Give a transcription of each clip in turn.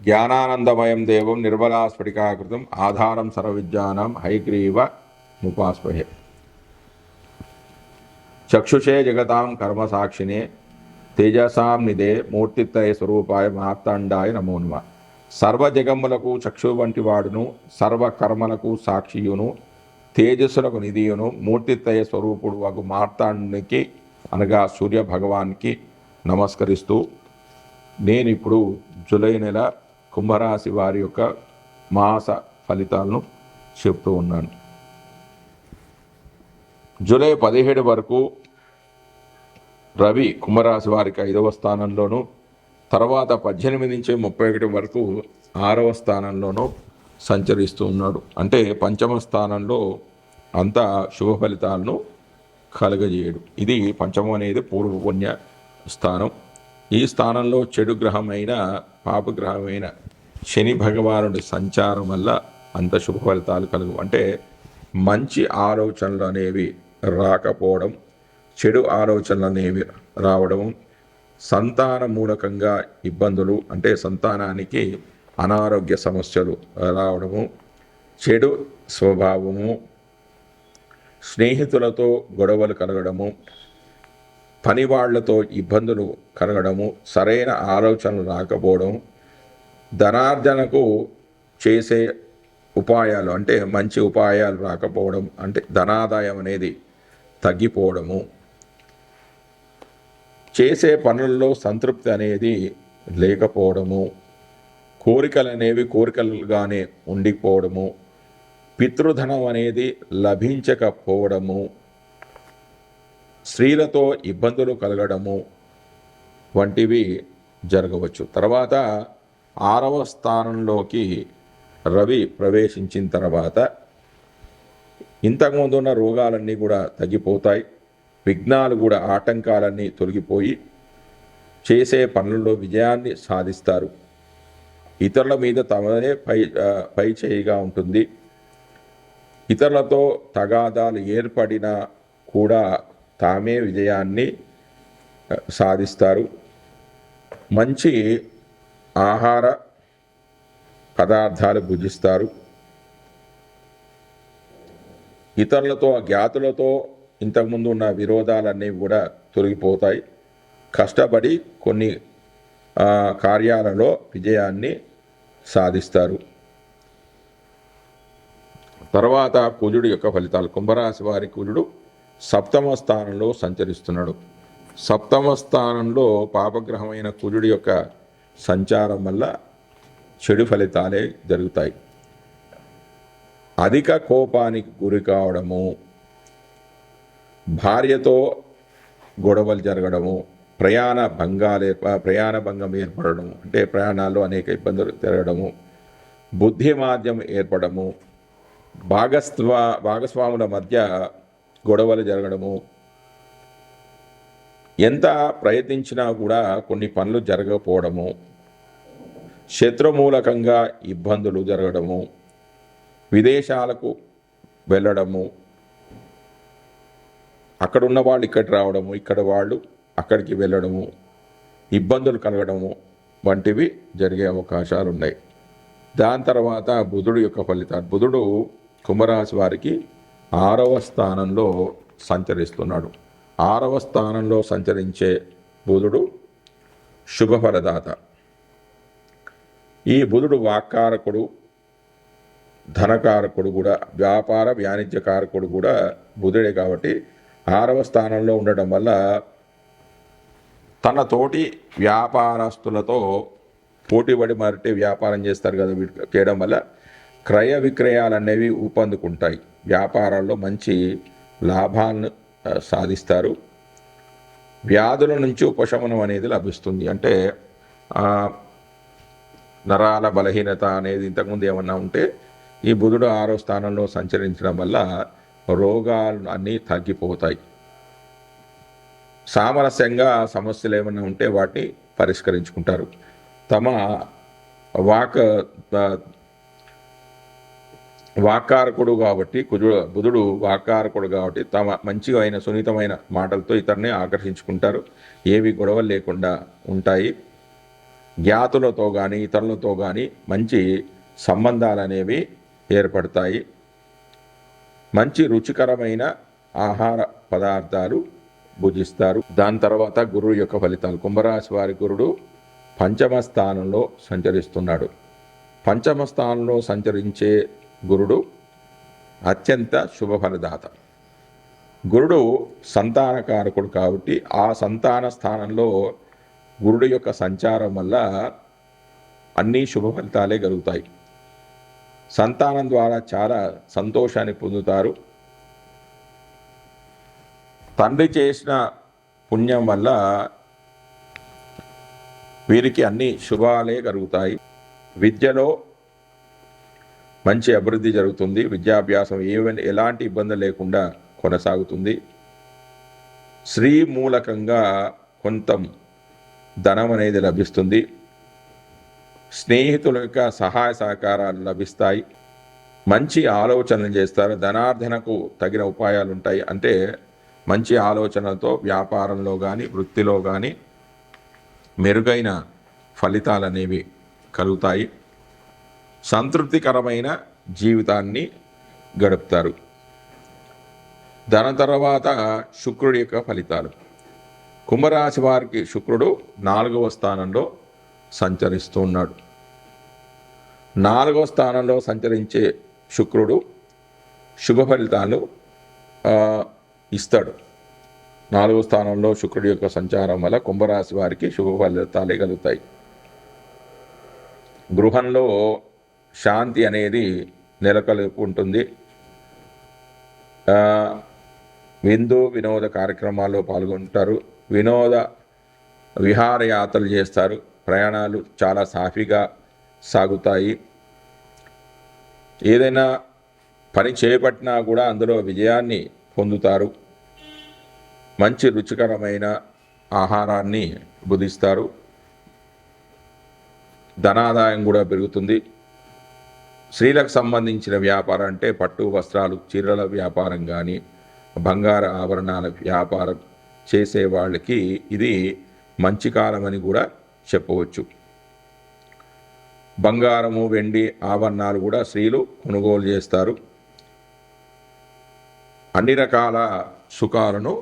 జ్ఞానానందమయం దేవం నిర్మలాస్ఫటికాకృతం ఆధారం సర్వవిద్యానాం హైగ్రీవ ముపాస్మహే. చక్షుషే జగతాం కర్మసాక్షినే తేజసాం నిదే మూర్తిత్రయ స్వరూపాయ మార్తాండాయ నమో నమః. సర్వజగములకు చక్షు వంటి వాడును, సర్వకర్మలకు సాక్షియును, తేజస్సులకు నిధియును, మూర్తిత్రయ స్వరూపుడు వగు మార్తాండునికి అనగా సూర్య భగవానికి నమస్కరిస్తూ నేనిప్పుడు జూలై నెల కుంభరాశి వారి యొక్క మాస ఫలితాలను చెప్తూ ఉన్నాను. జూలై 17 వరకు రవి కుంభరాశి వారికి 5వ స్థానంలోనూ, తర్వాత 18 నుంచి 31 వరకు 6వ స్థానంలోనూ సంచరిస్తూ ఉన్నాడు. అంటే పంచమ స్థానంలో అంతా శుభ ఫలితాలను కలగజేయడు. ఇది పంచమం అనేది పూర్వ పుణ్య స్థానం. ఈ స్థానంలో చెడు గ్రహమైన పాపగ్రహమైన శని భగవానుడి సంచారం వల్ల అంత శుభ ఫలితాలు కలుగు. అంటే మంచి ఆలోచనలు అనేవి రాకపోవడం, చెడు ఆలోచనలు అనేవి రావడం, సంతాన మూలకంగా ఇబ్బందులు అంటే సంతానానికి అనారోగ్య సమస్యలు రావడము, చెడు స్వభావము, స్నేహితులతో గొడవలు కలగడము, పని వాళ్లతో ఇబ్బందులు కలగడము, సరైన ఆలోచనలు రాకపోవడం, ధనార్జనకు చేసే ఉపాయాలు అంటే మంచి ఉపాయాలు రాకపోవడం, అంటే ధనాదాయం అనేది తగ్గిపోవడము, చేసే పనుల్లో సంతృప్తి అనేది లేకపోవడము, కోరికలు అనేవి కోరికలుగానే ఉండిపోవడము, పితృధనం అనేది లభించకపోవడము, స్త్రీలతో ఇబ్బందులు కలగడము వంటివి జరగవచ్చు. తర్వాత 6వ స్థానంలోకి రవి ప్రవేశించిన తర్వాత ఇంతకుముందు ఉన్న రోగాలన్నీ కూడా తగ్గిపోతాయి, విఘ్నాలు కూడా ఆటంకాలన్నీ తొలగిపోయి చేసే పనుల్లో విజయాన్ని సాధిస్తారు. ఇతరుల మీద తమనే పై చేయిగా ఉంటుంది. ఇతరులతో తగాదాలు ఏర్పడినా కూడా తామే విజయాన్ని సాధిస్తారు. మంచి ఆహార పదార్థాలు భుజిస్తారు. ఇతరులతో జ్ఞాతులతో ఇంతకుముందు ఉన్న విరోధాలన్నీ కూడా తొలగిపోతాయి. కష్టపడి కొన్ని కార్యాలలో విజయాన్ని సాధిస్తారు. తర్వాత కుజుడు యొక్క ఫలితాలు. కుంభరాశి వారి కుజుడు 7వ స్థానంలో సంచరిస్తున్నాడు. 7వ స్థానంలో పాపగ్రహమైన కుజుడి యొక్క సంచారం వల్ల చెడు ఫలితాలే జరుగుతాయి. అధిక కోపానికి గురి కావడము, భార్యతో గొడవలు జరగడము, ప్రయాణ భంగం ఏర్పడము, అంటే ప్రయాణాల్లో అనేక ఇబ్బందులు జరగడము, బుద్ధిమాంద్యం ఏర్పడము, భాగస్వాముల మధ్య గొడవలు జరగడము, ఎంత ప్రయత్నించినా కూడా కొన్ని పనులు జరగకపోవడము, శత్రుమూలకంగా ఇబ్బందులు జరగడము, విదేశాలకు వెళ్ళడము, అక్కడున్న వాళ్ళు ఇక్కడికి రావడము, ఇక్కడ వాళ్ళు అక్కడికి వెళ్ళడము, ఇబ్బందులు కలగడము వంటివి జరిగే అవకాశాలు ఉన్నాయి. దాని తర్వాత బుధుడు యొక్క ఫలితాలు. బుధుడు కుంభరాశి వారికి 6వ స్థానంలో సంచరిస్తున్నాడు. 6వ స్థానంలో సంచరించే బుధుడు శుభఫలదాత. ఈ బుధుడు వాక్కారకుడు, ధనకారకుడు కూడా, వ్యాపార వాణిజ్యకారకుడు కూడా బుధుడే. కాబట్టి 6వ స్థానంలో ఉండడం వల్ల తన తోటి వ్యాపారస్తులతో పోటీపడి మరటి వ్యాపారం చేస్తారు కదా, చేయడం వల్ల క్రయ విక్రయాలు అనేవి ఊపందుకుంటాయి. వ్యాపారాల్లో మంచి లాభాలను సాధిస్తారు. వ్యాధుల నుంచి ఉపశమనం అనేది లభిస్తుంది. అంటే నరాల బలహీనత అనేది ఇంతకుముందు ఏమన్నా ఉంటే ఈ బుధుడు 6వ స్థానంలో సంచరించడం వల్ల రోగాలు అన్నీ తగ్గిపోతాయి. సామరస్యంగా సమస్యలు ఏమైనా ఉంటే వాటిని పరిష్కరించుకుంటారు. తమ వాక్కారకుడు కాబట్టి బుధుడు వాక్కారకుడు కాబట్టి తమ మంచిగా అయిన సున్నితమైన మాటలతో ఇతరుని ఆకర్షించుకుంటారు. ఏవి గొడవలు లేకుండా ఉంటాయి. జ్ఞాతులతో కానీ ఇతరులతో కానీ మంచి సంబంధాలు అనేవి ఏర్పడతాయి. మంచి రుచికరమైన ఆహార పదార్థాలు భుజిస్తారు. దాని తర్వాత గురువు యొక్క ఫలితాలు. కుంభరాశి వారి గురుడు పంచమ స్థానంలో సంచరిస్తున్నాడు. పంచమ స్థానంలో సంచరించే గురుడు అత్యంత శుభఫలదాత. గురుడు సంతానకారకుడు కాబట్టి ఆ సంతాన స్థానంలో గురుడు యొక్క సంచారం వల్ల అన్ని శుభ ఫలితాలే కలుగుతాయి. సంతానం ద్వారా చాలా సంతోషాన్ని పొందుతారు. తండ్రి చేసిన పుణ్యం వల్ల వీరికి అన్ని శుభాలే కలుగుతాయి. విద్యలో మంచి అభివృద్ధి జరుగుతుంది. విద్యాభ్యాసం ఎలాంటి ఇబ్బంది లేకుండా కొనసాగుతుంది. స్త్రీ మూలకంగా కొంత ధనం అనేది లభిస్తుంది. స్నేహితుల యొక్క సహాయ సహకారాలు లభిస్తాయి. మంచి ఆలోచనలు చేస్తారు. ధనార్జనకు తగిన ఉపాయాలు ఉంటాయి. అంటే మంచి ఆలోచనలతో వ్యాపారంలో కానీ వృత్తిలో కానీ మెరుగైన ఫలితాలు అనేవి కలుగుతాయి. సంతృప్తికరమైన జీవితాన్ని గడుపుతారు. దాని తర్వాత శుక్రుడి యొక్క ఫలితాలు. కుంభరాశి వారికి శుక్రుడు 4వ స్థానంలో సంచరిస్తూ ఉన్నాడు. 4వ స్థానంలో సంచరించే శుక్రుడు శుభ ఫలితాలు ఇస్తాడు. 4వ స్థానంలో శుక్రుడి యొక్క సంచారం వల్ల కుంభరాశి వారికి శుభ ఫలితాలే కలుగుతాయి. గృహంలో శాంతి అనేది నెలకొల్పుంటుంది. వినోద కార్యక్రమాల్లో పాల్గొంటారు. విహారయాత్రలు చేస్తారు. ప్రయాణాలు చాలా సాఫీగా సాగుతాయి. ఏదైనా పని చేపట్టినా కూడా అందులో విజయాన్ని పొందుతారు. మంచి రుచికరమైన ఆహారాన్ని భుజిస్తారు. ధనాదాయం కూడా పెరుగుతుంది. స్త్రీలకు సంబంధించిన వ్యాపారం అంటే పట్టు వస్త్రాలు, చీరల వ్యాపారం కానీ బంగారు ఆభరణాల వ్యాపారం చేసే వాళ్ళకి ఇది మంచి కాలం అని కూడా చెప్పవచ్చు. బంగారము, వెండి ఆభరణాలు కూడా స్త్రీలు కొనుగోలు చేస్తారు. అన్ని రకాల సుఖాలను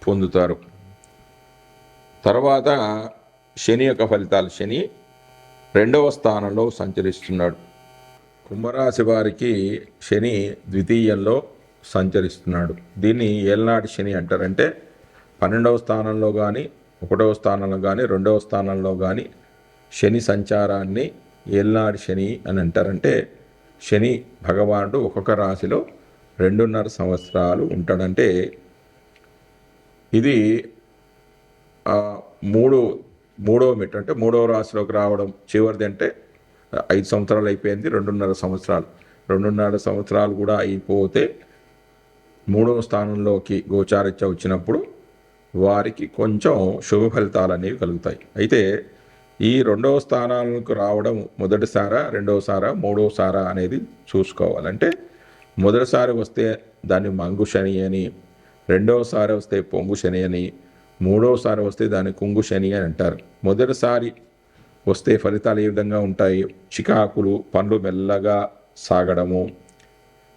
పొందుతారు. తర్వాత శని యొక్క ఫలితాలు. శని 2వ స్థానంలో సంచరిస్తున్నాడు. కుంభరాశి వారికి శని ద్వితీయంలో సంచరిస్తున్నాడు. దీన్ని ఏలనాటి శని అంటారంటే 12వ స్థానంలో కానీ 1వ స్థానంలో కానీ 2వ స్థానంలో కానీ శని సంచారాన్ని ఏలనాటి శని అని అంటారంటే శని భగవానుడు ఒక్కొక్క రాశిలో 2.5 సంవత్సరాలు ఉంటాడంటే ఇది మూడవ మెట్టు. అంటే 3వ రాశిలోకి రావడం చివరిది అంటే 5 సంవత్సరాలు అయిపోయింది. 2.5 సంవత్సరాలు 2.5 సంవత్సరాలు కూడా అయిపోతే 3వ స్థానంలోకి గోచారిత్య వచ్చినప్పుడు వారికి కొంచెం శుభ ఫలితాలు అనేవి కలుగుతాయి. అయితే ఈ 2వ స్థానాలకు రావడం మొదటిసారా, 2వసారా, 3వసారా అనేది చూసుకోవాలంటే మొదటిసారి వస్తే దాన్ని మంగు శని అని, 2వసారి వస్తే పొంగు శని అని, 3వసారి వస్తే దాన్ని కుంగు శని అని అంటారు. మొదటిసారి వస్తే ఫలితాలు ఏ విధంగా ఉంటాయి? చికాకులు, పనులు మెల్లగా సాగడము.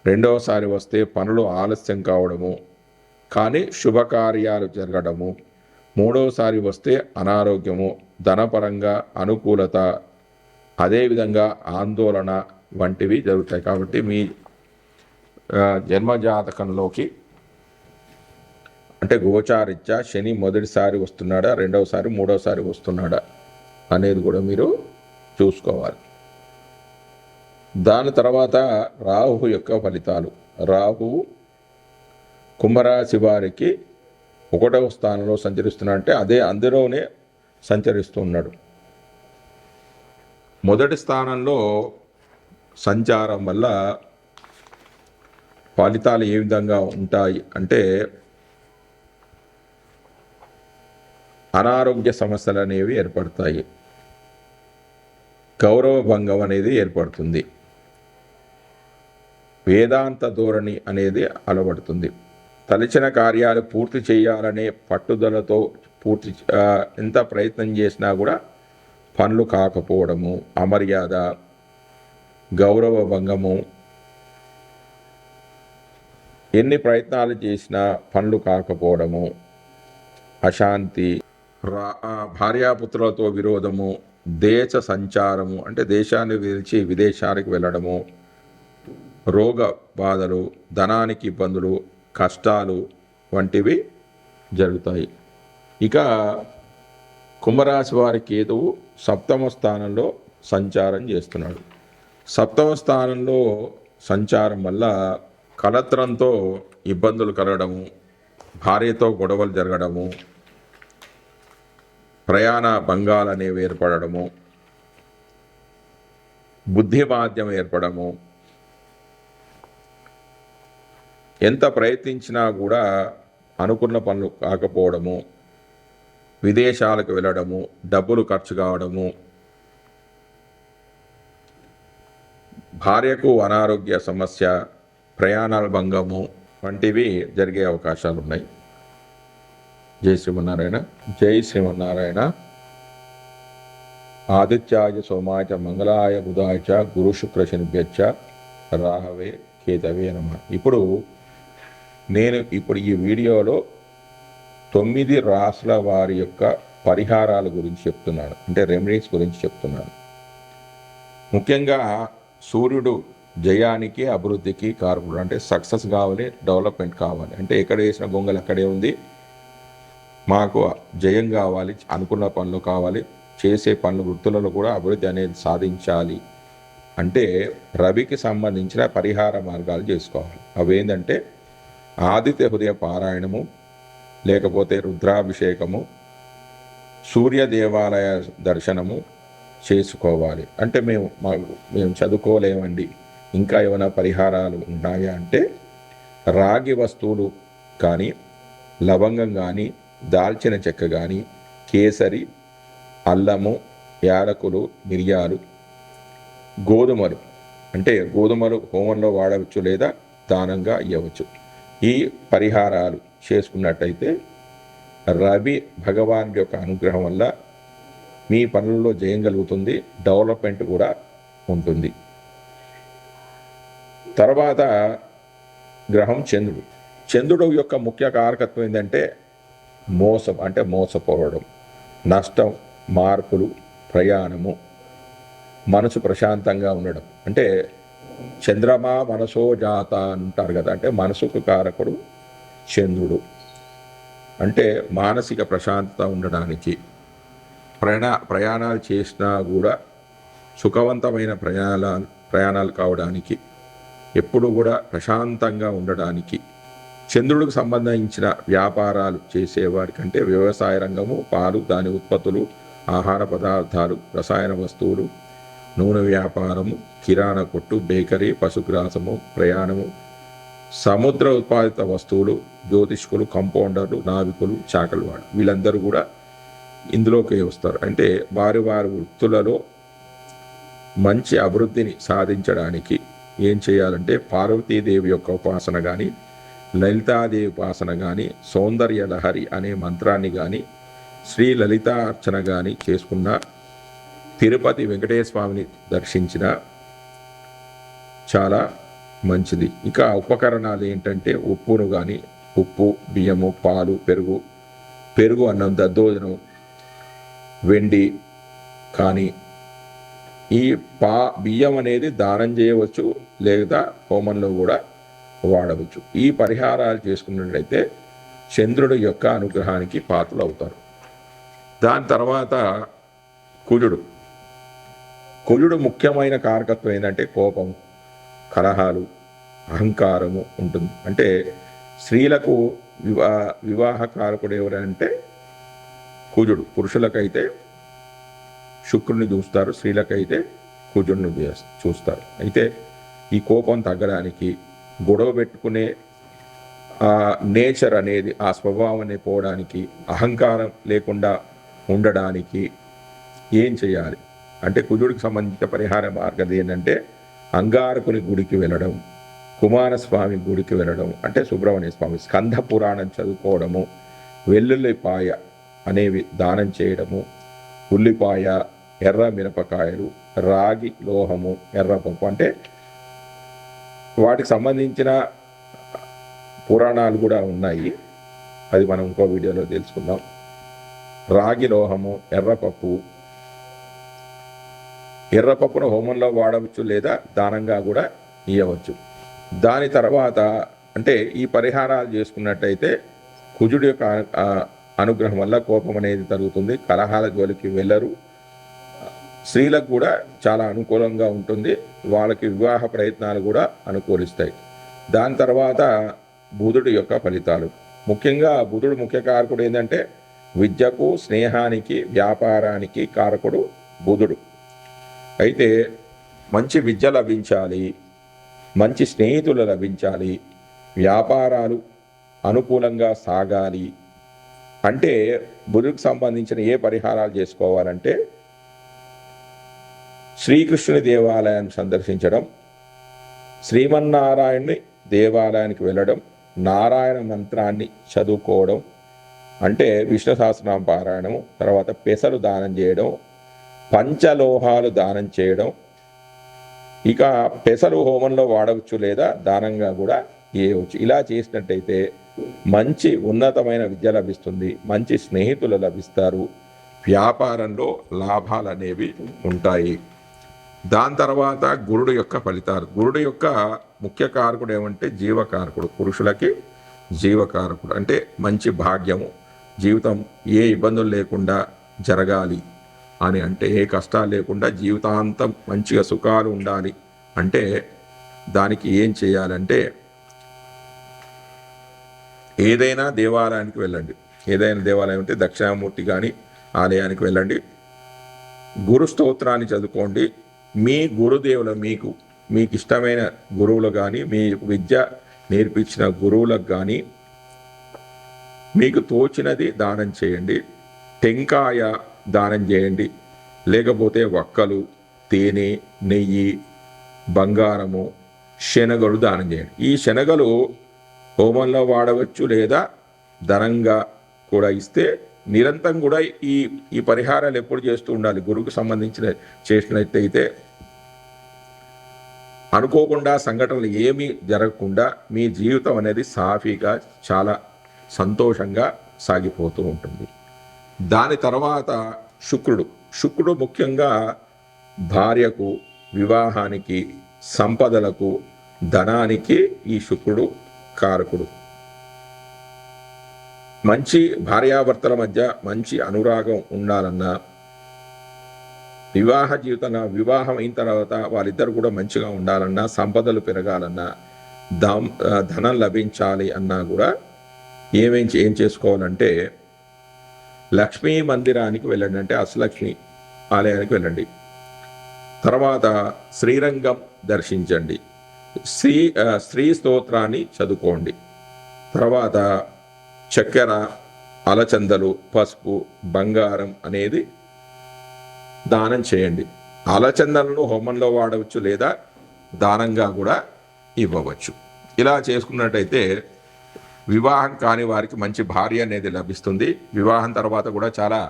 2వసారి వస్తే పనులు ఆలస్యం కావడము కానీ శుభకార్యాలు జరగడము. 3వసారి వస్తే అనారోగ్యము, ధనపరంగా అనుకూలత, అదేవిధంగా ఆందోళన వంటివి జరుగుతాయి. కాబట్టి మీ జన్మజాతకంలోకి అంటే గోచారిత్యా శని మొదటిసారి వస్తున్నాడా, 2వసారి, 3వసారి వస్తున్నాడా అనేది కూడా మీరు చూసుకోవాలి. దాని తర్వాత రాహు యొక్క ఫలితాలు. రాహువు కుంభరాశి వారికి 1వ స్థానంలో సంచరిస్తున్నాడు. అంటే అందులోనే సంచరిస్తున్నాడు. మొదటి స్థానంలో సంచారం వల్ల ఫలితాలు ఏ విధంగా ఉంటాయి అంటే అనారోగ్య సమస్యలు అనేవి ఏర్పడతాయి. గౌరవ భంగం అనేది ఏర్పడుతుంది. వేదాంత ధోరణి అనేది అలవడుతుంది. తలచిన కార్యాలు పూర్తి చేయాలనే పట్టుదలతో ఎంత ప్రయత్నం చేసినా కూడా పనులు కాకపోవడము, అమర్యాద, గౌరవ భంగము, ఎన్ని ప్రయత్నాలు చేసినా పనులు కాకపోవడము, అశాంతి, భార్యాపుత్రులతో విరోధము, దేశ సంచారము అంటే దేశాన్ని విడిచి విదేశాలకు వెళ్ళడము, రోగ బాధలు, ధనానికి ఇబ్బందులు, కష్టాలు వంటివి జరుగుతాయి. ఇక కుంభరాశి వారి కేతువు 7వ స్థానంలో సంచారం చేస్తున్నాడు. 7వ స్థానంలో సంచారం వల్ల కలత్రంతో ఇబ్బందులు కలగడము, భార్యతో గొడవలు జరగడము, ప్రయాణ భంగాలు అనేవి ఏర్పడము, బుద్ధిమాంద్యం ఏర్పడము, ఎంత ప్రయత్నించినా కూడా అనుకున్న పనులు కాకపోవడము, విదేశాలకు వెళ్ళడము, డబ్బులు ఖర్చు కావడము, భార్యకు అనారోగ్య సమస్య, ప్రయాణాల భంగము వంటివి జరిగే అవకాశాలు ఉన్నాయి. జై శ్రీమన్నారాయణ. జై శ్రీమన్నారాయణ. ఆదిత్యాయ సోమాయ మంగళాయ బుధాయ చ గురు శుక్ర శనిభ్యచ్చ రాహవే కేతవే నమః. ఇప్పుడు ఈ వీడియోలో 9 రాశుల వారి యొక్క పరిహారాల గురించి చెప్తున్నాను, అంటే రెమెడీస్ గురించి చెప్తున్నాను. ముఖ్యంగా సూర్యుడు జయానికి, అభివృద్ధికి కారకుడు. అంటే సక్సెస్ కావాలి, డెవలప్మెంట్ కావాలి. అంటే ఎక్కడ వేసిన గొంగలు అక్కడే ఉంది. మాకు జయం కావాలి, అనుకున్న పనులు కావాలి, చేసే పనులు వృత్తులలో కూడా అభివృద్ధి అనేది సాధించాలి అంటే రవికి సంబంధించిన పరిహార మార్గాలు చేసుకోవాలి. అవేంటంటే ఆదిత్య హృదయ పారాయణము, లేకపోతే రుద్రాభిషేకము, సూర్య దేవాలయ దర్శనము చేసుకోవాలి. అంటే మేము చదువుకోలేమండి, ఇంకా ఏమైనా పరిహారాలు ఉన్నాయా అంటే రాగి వస్తువులు కానీ, లవంగం కానీ, దాల్చిన చెక్క కానీ, కేసరి, అల్లము, యాలకులు, మిరియాలు, గోధుమలు, అంటే గోధుమలు హోమంలో వాడవచ్చు లేదా దానంగా ఇవ్వవచ్చు. ఈ పరిహారాలు చేసుకున్నట్టయితే రవి భగవాన్ యొక్క అనుగ్రహం వల్ల మీ పనుల్లో జయం కలుగుతుంది, డెవలప్మెంట్ కూడా ఉంటుంది. తర్వాత గ్రహం చంద్రుడు. చంద్రుడు యొక్క ముఖ్య కారకత్వం ఏంటంటే మోసం, అంటే మోసపోవడం, నష్టం, మార్పులు, ప్రయాణము, మనసు ప్రశాంతంగా ఉండడం. అంటే చంద్రమా మనసో జాత అంటారు కదా, అంటే మనసుకు కారకుడు చంద్రుడు. అంటే మానసిక ప్రశాంతత ఉండడానికి, ప్రయాణాలు చేసినా కూడా సుఖవంతమైన ప్రయాణాలు కావడానికి, ఎప్పుడు కూడా ప్రశాంతంగా ఉండడానికి, చంద్రుడికి సంబంధించిన వ్యాపారాలు చేసేవారికంటే వ్యవసాయ రంగము, పాలు, దాని ఉత్పత్తులు, ఆహార పదార్థాలు, రసాయన వస్తువులు, నూనె వ్యాపారము, కిరాణా కొట్టు, బేకరీ, పశుగ్రాసము, ప్రయాణము, సముద్ర ఉత్పాదిత వస్తువులు, జ్యోతిష్కులు, కంపౌండర్లు, నావికులు, చాకలి వాడు, వీళ్ళందరూ కూడా ఇందులోకి వస్తారు. అంటే వారి వృత్తులలో మంచి అభివృద్ధిని సాధించడానికి ఏం చేయాలంటే పార్వతీదేవి యొక్క ఉపాసన కానీ, లలితాదేవి ఉపాసన కానీ, సౌందర్య లహరి అనే మంత్రాన్ని కానీ, శ్రీ లలితా అర్చన కానీ చేసుకున్న, తిరుపతి వెంకటేశ్వర స్వామిని దర్శించిన చాలా మంచిది. ఇక ఉపకరణాలు ఏంటంటే ఉప్పును కానీ, ఉప్పు, బియ్యము, పాలు, పెరుగు అన్నం, దద్దోజనం, వెండి కానీ, ఈ బియ్యం అనేది దానం చేయవచ్చు లేదా హోమంలో కూడా వాడవచ్చు. ఈ పరిహారాలు చేసుకున్నట్లయితే చంద్రుడి యొక్క అనుగ్రహానికి పాత్రలు అవుతారు. దాని తర్వాత కుజుడు ముఖ్యమైన కారకత్వం ఏంటంటే కోపం, కలహాలు, అహంకారము ఉంటుంది. అంటే స్త్రీలకు వివాహ కారకుడు ఎవరంటే కుజుడు. పురుషులకైతే శుక్రుని చూస్తారు, స్త్రీలకైతే కుజుడిని చూస్తారు. అయితే ఈ కోపం తగ్గడానికి, గొడవ పెట్టుకునే నేచర్ అనేది, ఆ స్వభావం అనేది పోవడానికి, అహంకారం లేకుండా ఉండడానికి ఏం చేయాలి అంటే కుజుడికి సంబంధించిన పరిహార మార్గం ఏంటంటే అంగారకుని గుడికి వెళ్ళడం, కుమారస్వామి గుడికి వెళ్ళడం, అంటే సుబ్రహ్మణ్య స్వామి, స్కంద పురాణం చదువుకోవడము, వెల్లుల్లిపాయ అనేవి దానం చేయడము, ఉల్లిపాయ, ఎర్ర మిరపకాయలు, రాగి లోహము, ఎర్రపప్పు. అంటే వాటికి సంబంధించిన పురాణాలు కూడా ఉన్నాయి, అది మనం ఇంకో వీడియోలో తెలుసుకుందాం. రాగి లోహము, ఎర్రపప్పును హోమంలో వాడవచ్చు లేదా దానంగా కూడా ఇవ్వవచ్చు. దాని తర్వాత అంటే ఈ పరిహారాలు చేసుకున్నట్టయితే కుజుడి యొక్క అనుగ్రహం వల్ల కోపం అనేది తరుగుతుంది, కలహాల జోలికి వెళ్ళరు, స్త్రీలకు కూడా చాలా అనుకూలంగా ఉంటుంది, వాళ్ళకి వివాహ ప్రయత్నాలు కూడా అనుకూలిస్తాయి. దాని తర్వాత బుధుడి యొక్క ఫలితాలు. ముఖ్యంగా బుధుడు ముఖ్య కారకుడు ఏంటంటే విద్యకు, స్నేహానికి, వ్యాపారానికి కారకుడు బుధుడు. అయితే మంచి విద్య లభించాలి, మంచి స్నేహితులు లభించాలి, వ్యాపారాలు అనుకూలంగా సాగాలి అంటే బుధుడికి సంబంధించిన ఏ పరిహారాలు చేసుకోవాలంటే శ్రీకృష్ణుని దేవాలయాన్ని సందర్శించడం, శ్రీమన్నారాయణుని దేవాలయానికి వెళ్ళడం, నారాయణ మంత్రాన్ని చదువుకోవడం అంటే విష్ణు సహస్రనామ పారాయణము, తర్వాత పెసలు దానం చేయడం, పంచలోహాలు దానం చేయడం. ఇక పెసలు హోమంలో వాడవచ్చు లేదా దానంగా కూడా ఇవ్వవచ్చు. ఇలా చేసినట్టయితే మంచి ఉన్నతమైన విద్య లభిస్తుంది, మంచి స్నేహితులు లభిస్తారు, వ్యాపారంలో లాభాలు అనేవి ఉంటాయి. దాని తర్వాత గురుడు యొక్క ఫలితాలు. గురుడు యొక్క ముఖ్య కారకుడు ఏమంటే జీవకారకుడు, పురుషులకి జీవకారకుడు. అంటే మంచి భాగ్యము, జీవితం ఏ ఇబ్బందులు లేకుండా జరగాలి అని అంటే ఏ కష్టాలు లేకుండా జీవితాంతం మంచిగా సుఖాలు ఉండాలి అంటే దానికి ఏం చేయాలంటే ఏదైనా దేవాలయానికి వెళ్ళండి. ఏదైనా దేవాలయం అంటే దక్షిణామూర్తి కానీ ఆలయానికి వెళ్ళండి, గురు స్తోత్రాన్ని చదువుకోండి. మీ గురుదేవులు మీకు ఇష్టమైన గురువులు కానీ, మీ విద్య నేర్పించిన గురువులకు కానీ మీకు తోచినది దానం చేయండి. టెంకాయ దానం చేయండి, లేకపోతే వక్కలు, తేనె, నెయ్యి, బంగారము, శనగలు దానం చేయండి. ఈ శనగలు హోమంలో వాడవచ్చు లేదా ధనంగా కూడా ఇస్తే నిరంతరం కూడా ఈ పరిహారాలు ఎప్పుడు చేస్తూ ఉండాలి. గురువుకు సంబంధించిన చేసినట్టయితే అనుకోకుండా సంఘటనలు ఏమీ జరగకుండా మీ జీవితం అనేది సాఫీగా చాలా సంతోషంగా సాగిపోతూ ఉంటుంది. దాని తర్వాత శుక్రుడు ముఖ్యంగా భార్యకు, వివాహానికి, సంపదలకు, ధనానికి ఈ శుక్రుడు కారకుడు. మంచి భార్యాభర్తల మధ్య మంచి అనురాగం ఉండాలన్నా, వివాహం అయిన తర్వాత వాళ్ళిద్దరు కూడా మంచిగా ఉండాలన్నా, సంపదలు పెరగాలన్నా, ధనం లభించాలి అన్నా కూడా ఏం చేసుకోవాలంటే లక్ష్మీ మందిరానికి వెళ్ళండి, అంటే అష్టలక్ష్మి ఆలయానికి వెళ్ళండి. తర్వాత శ్రీరంగం దర్శించండి, శ్రీ స్తోత్రాన్ని చదువుకోండి. తర్వాత చక్కెర, అలచందలు, పసుపు, బంగారం అనేది దానం చేయండి. అలచందలను హోమంలో వాడవచ్చు లేదా దానంగా కూడా ఇవ్వవచ్చు. ఇలా చేసుకున్నట్టయితే వివాహం కాని వారికి మంచి భార్య అనేది లభిస్తుంది. వివాహం తర్వాత కూడా చాలా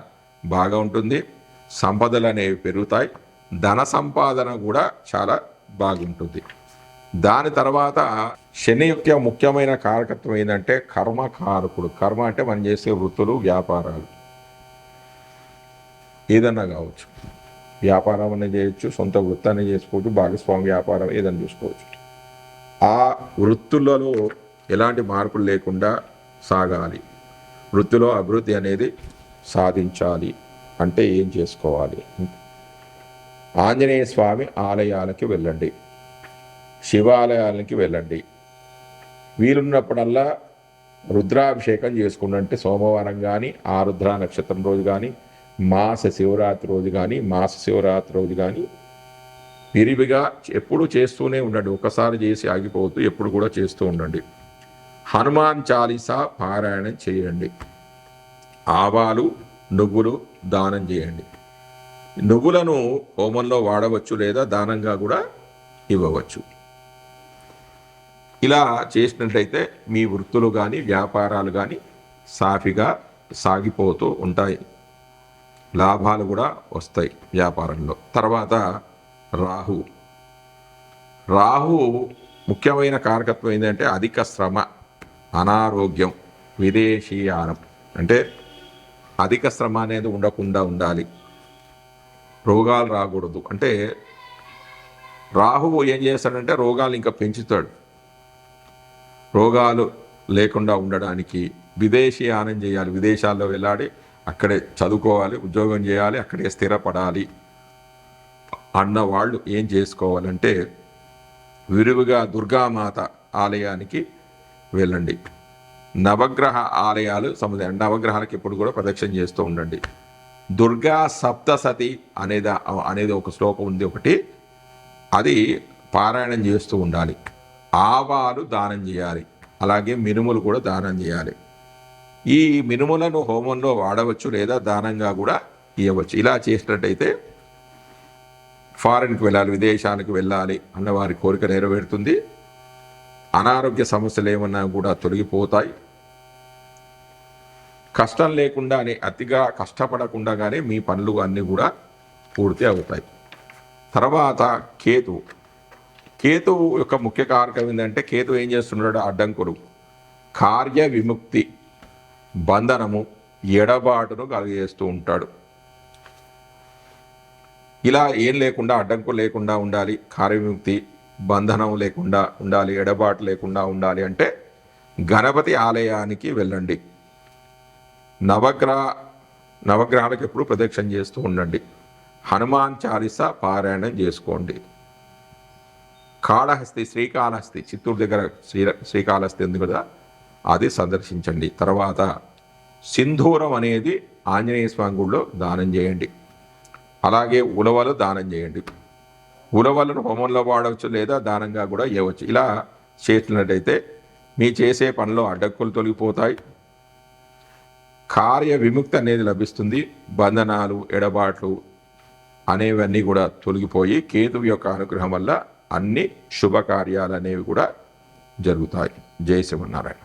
బాగా ఉంటుంది, సంపదలు అనేవి పెరుగుతాయి, ధన సంపాదన కూడా చాలా బాగుంటుంది. దాని తర్వాత శని యొక్క ముఖ్యమైన కారకత్వం ఏంటంటే కర్మకారకుడు. కర్మ అంటే మనం చేసే వృత్తులు, వ్యాపారాలు ఏదన్నా కావచ్చు. వ్యాపారం అనేది చేయొచ్చు, సొంత వృత్తాన్ని చేసుకోవచ్చు, భాగస్వామి వ్యాపారం ఏదైనా చూసుకోవచ్చు. ఆ వృత్తులలో ఎలాంటి మార్పులు లేకుండా సాగాలి, వృత్తిలో అభివృద్ధి అనేది సాధించాలి అంటే ఏం చేసుకోవాలి? ఆంజనేయ స్వామి ఆలయాలకి వెళ్ళండి, శివాలయాలకి వెళ్ళండి. వీలున్నప్పుడల్లా రుద్రాభిషేకం చేసుకుంటే సోమవారం కానీ, ఆరుద్ర నక్షత్రం రోజు కానీ, మాస శివరాత్రి రోజు కానీ విరివిగా ఎప్పుడు చేస్తూనే ఉండండి. ఒకసారి చేసి ఆగిపోవద్దు, ఎప్పుడు కూడా చేస్తూ ఉండండి. హనుమాన్ చాలీసా పారాయణం చేయండి. ఆవాలు, నువ్వులు దానం చేయండి. నువ్వులను హోమంలో వాడవచ్చు లేదా దానంగా కూడా ఇవ్వవచ్చు. ఇలా చేసినట్లయితే మీ వృత్తులు కానీ, వ్యాపారాలు కానీ సాఫీగా సాగిపోతూ ఉంటాయి. లాభాలు కూడా వస్తాయి వ్యాపారంలో. తర్వాత రాహు. రాహు ముఖ్యమైన కారకత్వం ఏంటంటే అధిక శ్రమ, అనారోగ్యం, విదేశీయానం. అంటే అధిక శ్రమ అనేది ఉండకుండా ఉండాలి, రోగాలు రాకూడదు. అంటే రాహువు ఏం చేస్తాడంటే రోగాలు ఇంకా పెంచుతాడు. రోగాలు లేకుండా ఉండడానికి విదేశీయానం చేయాలి, విదేశాల్లో వెళ్ళాలి, అక్కడే చదువుకోవాలి, ఉద్యోగం చేయాలి, అక్కడే స్థిరపడాలి అన్నవాళ్ళు ఏం చేసుకోవాలంటే విరివిగా దుర్గామాత ఆలయానికి వెళ్ళండి. నవగ్రహ ఆలయాలు నవగ్రహాలకు ఎప్పుడు కూడా ప్రదక్షిణ చేస్తూ ఉండండి. దుర్గా సప్తసతి అనేది ఒక శ్లోకం ఉంది ఒకటి, అది పారాయణం చేస్తూ ఉండాలి. ఆవాలు దానం చేయాలి, అలాగే మినుములు కూడా దానం చేయాలి. ఈ మినుములను హోమంలో వాడవచ్చు లేదా దానంగా కూడా ఇవ్వచ్చు. ఇలా చేసినట్టయితే ఫారిన్కి వెళ్ళాలి, విదేశాలకు వెళ్ళాలి అన్న వారి కోరిక నెరవేరుతుంది. అనారోగ్య సమస్యలు ఏమన్నా కూడా తొలగిపోతాయి. కష్టం లేకుండానే, అతిగా కష్టపడకుండానే మీ పనులు అన్నీ కూడా పూర్తి అవుతాయి. తర్వాత కేతువు. కేతువు యొక్క ముఖ్య కారకం ఏంటంటే కేతువు ఏం చేస్తున్నాడు? అడ్డంకులు, కార్య విముక్తి, బంధనము, ఎడబాటును కలిగజేస్తూ ఉంటాడు. ఇలా ఏం లేకుండా, అడ్డంకులు లేకుండా ఉండాలి, కార్యవిముక్తి, బంధనం లేకుండా ఉండాలి, ఎడబాటు లేకుండా ఉండాలి అంటే గణపతి ఆలయానికి వెళ్ళండి. నవగ్రహాలకు ఎప్పుడు ప్రదక్షిణ చేస్తూ ఉండండి. హనుమాన్ చాలీసా పారాయణం చేసుకోండి. కాళహస్తి, శ్రీకాళహస్తి, చిత్తూరు దగ్గర శ్రీకాళహస్తి ఉంది కదా, అది సందర్శించండి. తర్వాత సింధూరం అనేది ఆంజనేయ స్వామి గుడిలో దానం చేయండి. అలాగే ఉలవలు దానం చేయండి. ఉలవలను హోమంలో వాడవచ్చు లేదా దానంగా కూడా ఇవ్వచ్చు. ఇలా చేసినట్టయితే మీ చేసే పనిలో అడ్డంకులు తొలగిపోతాయి, కార్య విముక్తి అనేది లభిస్తుంది, బంధనాలు, ఎడబాట్లు అనేవన్నీ కూడా తొలగిపోయి కేతువు యొక్క అనుగ్రహం వల్ల అన్ని శుభకార్యాలు అనేవి కూడా జరుగుతాయి. జై శ్రీమన్నారాయణ.